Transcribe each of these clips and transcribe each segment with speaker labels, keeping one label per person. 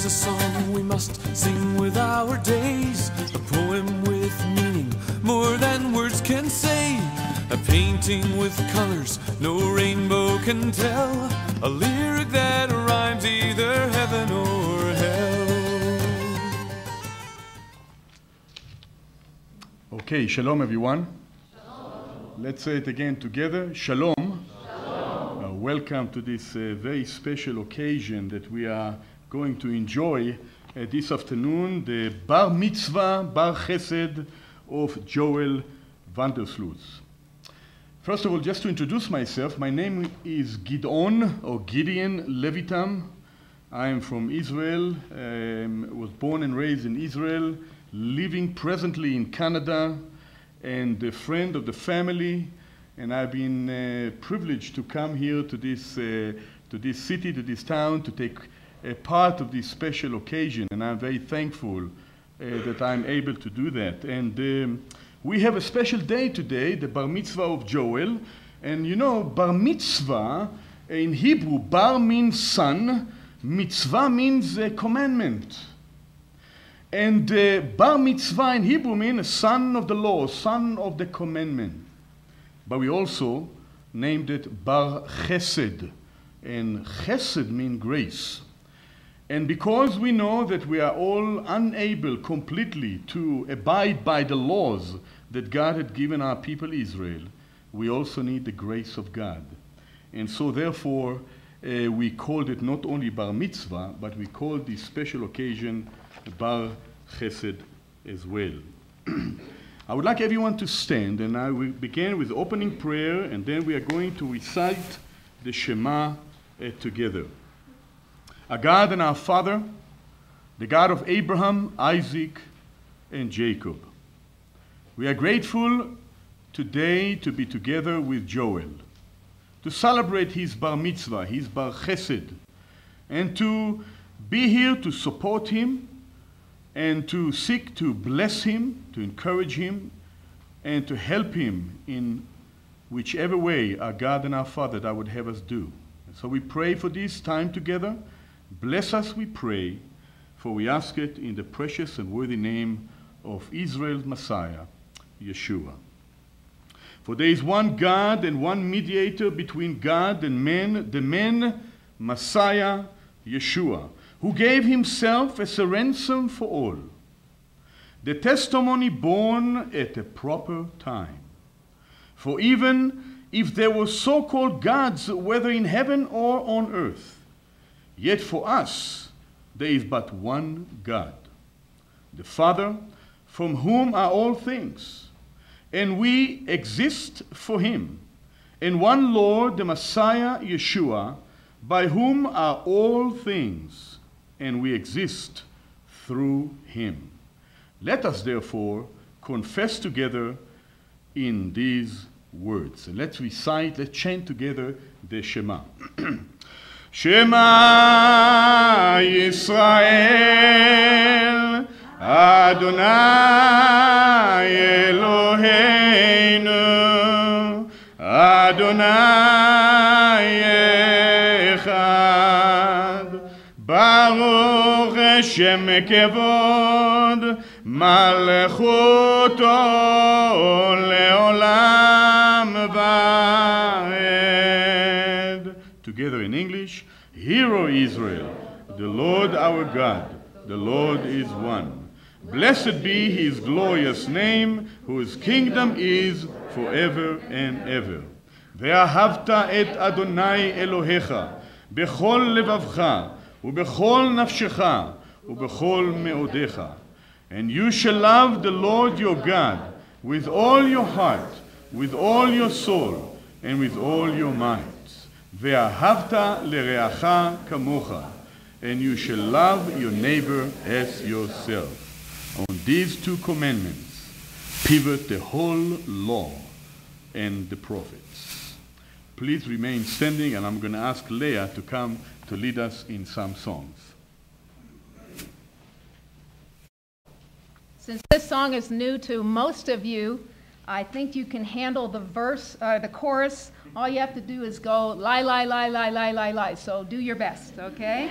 Speaker 1: Here's a song we must sing with our days, a poem with meaning more than words can say, a painting with colors no rainbow can tell, a lyric that rhymes either heaven or hell.
Speaker 2: Okay, shalom everyone. Let's say it again together. Shalom. Welcome to this very special occasion that we are going to enjoy this afternoon, the Bar Mitzvah, Bar Chesed of Joel Vandersloot. First of all, just to introduce myself, my name is Gideon or Gideon Levitam. I am from Israel, was born and raised in Israel, living presently in Canada, and a friend of the family. And I've been privileged to come here to this city, to this town, to take a part of this special occasion. And I'm very thankful that I'm able to do that. And we have a special day today, the Bar Mitzvah of Joel. And you know, Bar Mitzvah, in Hebrew, Bar means son, Mitzvah means commandment. And Bar Mitzvah in Hebrew means son of the law, son of the commandment. But we also named it Bar Chesed, and Chesed means grace. And because we know that we are all unable completely to abide by the laws that God had given our people Israel, we also need the grace of God. And so therefore, we called it not only Bar Mitzvah, but we called this special occasion Bar Chesed as well. I would like everyone to stand, and I will begin with opening prayer, and then we are going to recite the Shema together. Our God and our Father, the God of Abraham, Isaac, and Jacob, we are grateful today to be together with Joel, to celebrate his Bar Mitzvah, his Bar Chesed, and to be here to support him, and to seek to bless him, to encourage him, and to help him in whichever way our God and our Father that would have us do. And so we pray for this time together. Bless us, we pray, for we ask it in the precious and worthy name of Israel's Messiah, Yeshua. For there is one God and one mediator between God and men, the man, Messiah, Yeshua, who gave himself as a ransom for all, the testimony born at a proper time. For even if there were so-called gods, whether in heaven or on earth, yet for us there is but one God, the Father, from whom are all things, and we exist for him, and one Lord, the Messiah, Yeshua, by whom are all things, and we exist through him. Let us therefore confess together in these words. And let's recite, let's chant together the Shema. Shema Yisrael, Adonai Eloheinu, Adonai Echad, Baruch Hashem Kevod, Malchuto Leolam Vaed. Together in English, Hear, O Israel, the Lord our God, the Lord is one. Blessed be his glorious name, whose kingdom is forever and ever. Ve'ahavta et Adonai Elohecha, bechol levavcha, ובכל נפשך, ובכל מאודיך. And you shall love the Lord your God with all your heart, with all your soul, and with all your might. ואהבת לרעך כמוך. And you shall love your neighbor as yourself. On these two commandments pivot the whole law and the prophets. Please remain standing, and I'm going to ask Leah to come to lead us in some songs.
Speaker 3: Since this song is new to most of you, I think you can handle the verse, the chorus. All you have to do is go lie, lie, lie, lie, lie, lie, lie. So do your best, okay?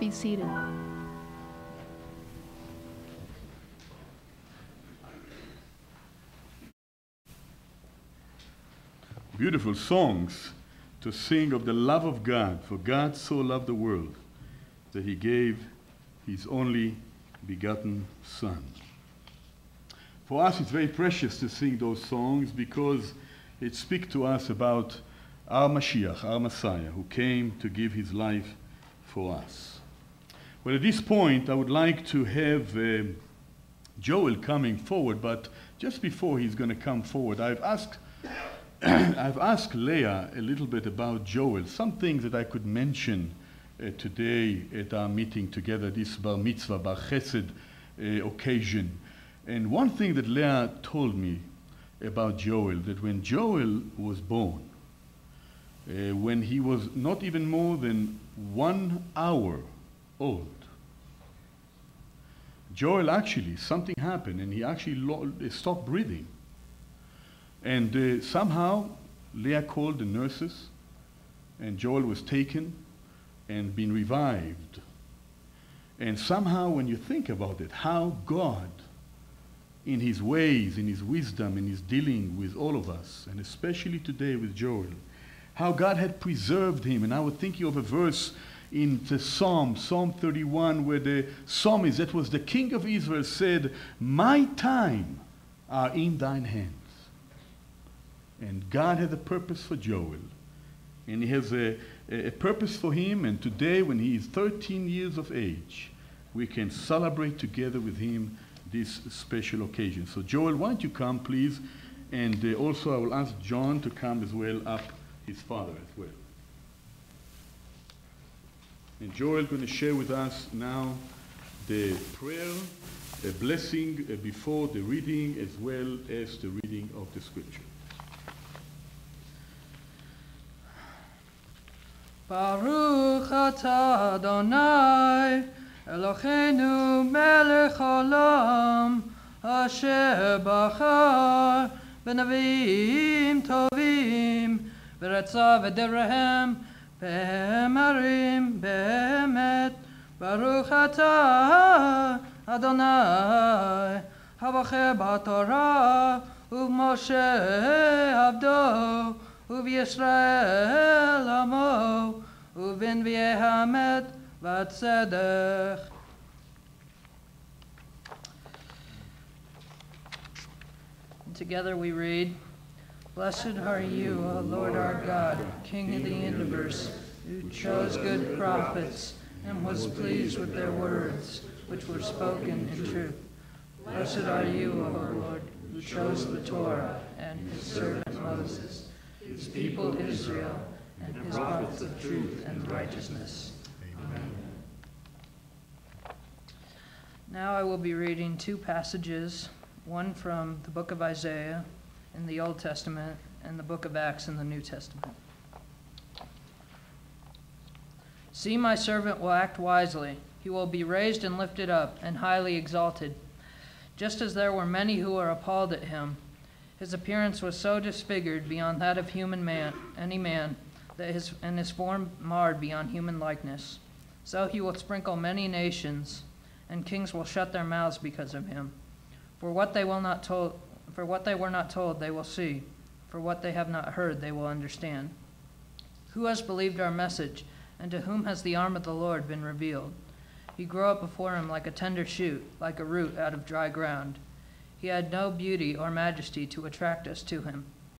Speaker 3: be seated.
Speaker 2: Beautiful songs to sing of the love of God, for God so loved the world that he gave his only begotten Son. For us, it's very precious to sing those songs because it speaks to us about our Mashiach, our Messiah, who came to give his life for us. Well, at this point, I would like to have Joel coming forward, but just before he's going to come forward, I've asked Leah a little bit about Joel, some things that I could mention today at our meeting together, this Bar Mitzvah, Bar Chesed occasion. And one thing that Leah told me about Joel, that when Joel was born, when he was not even more than 1 hour old, Joel actually, something happened and he actually stopped breathing. And somehow, Leah called the nurses, and Joel was taken and been revived. And somehow, when you think about it, how God, in his ways, in his wisdom, in his dealing with all of us, and especially today with Joel, how God had preserved him. And I was thinking of a verse in the Psalm 31, where the psalmist, that was the king of Israel, said, "My time are in thine hands." And God had a purpose for Joel. And he has a purpose for him. And today, when he is 13 years of age, we can celebrate together with him this special occasion. So Joel, why don't you come, please? And also I will ask John to come as well, up his father as well. And Joel is going to share with us now the prayer, a blessing before the reading, as well as the reading of the scripture.
Speaker 4: Baruch atah Adonai, Eloheinu melech haolam, asher bachar b'navim tovim, v'retza v'derehem b'emarim b'emet. Baruch atah Adonai, havacher b'torah, u'Moshe avdo, Uv-Yisrael amo, uv-Nvi'eh hamet v'tzedech. Together we read, Blessed are you, O Lord our God, King of the universe, who chose good prophets and was pleased with their words, which were spoken in truth. Blessed are you, O Lord, who chose the Torah and his servant Moses, his people Israel, and his prophets of truth and righteousness. Amen. Now I will be reading two passages, one from the book of Isaiah in the Old Testament and the book of Acts in the New Testament. See, my servant will act wisely. He will be raised and lifted up and highly exalted. Just as there were many who were appalled at him, his appearance was so disfigured beyond that of any man, that his form marred beyond human likeness. So he will sprinkle many nations, and kings will shut their mouths because of him. For what they were not told, they will see. For what they have not heard, they will understand. Who has believed our message, and to whom has the arm of the Lord been revealed? He grew up before him like a tender shoot, like a root out of dry ground. He had no beauty or majesty to attract us to him,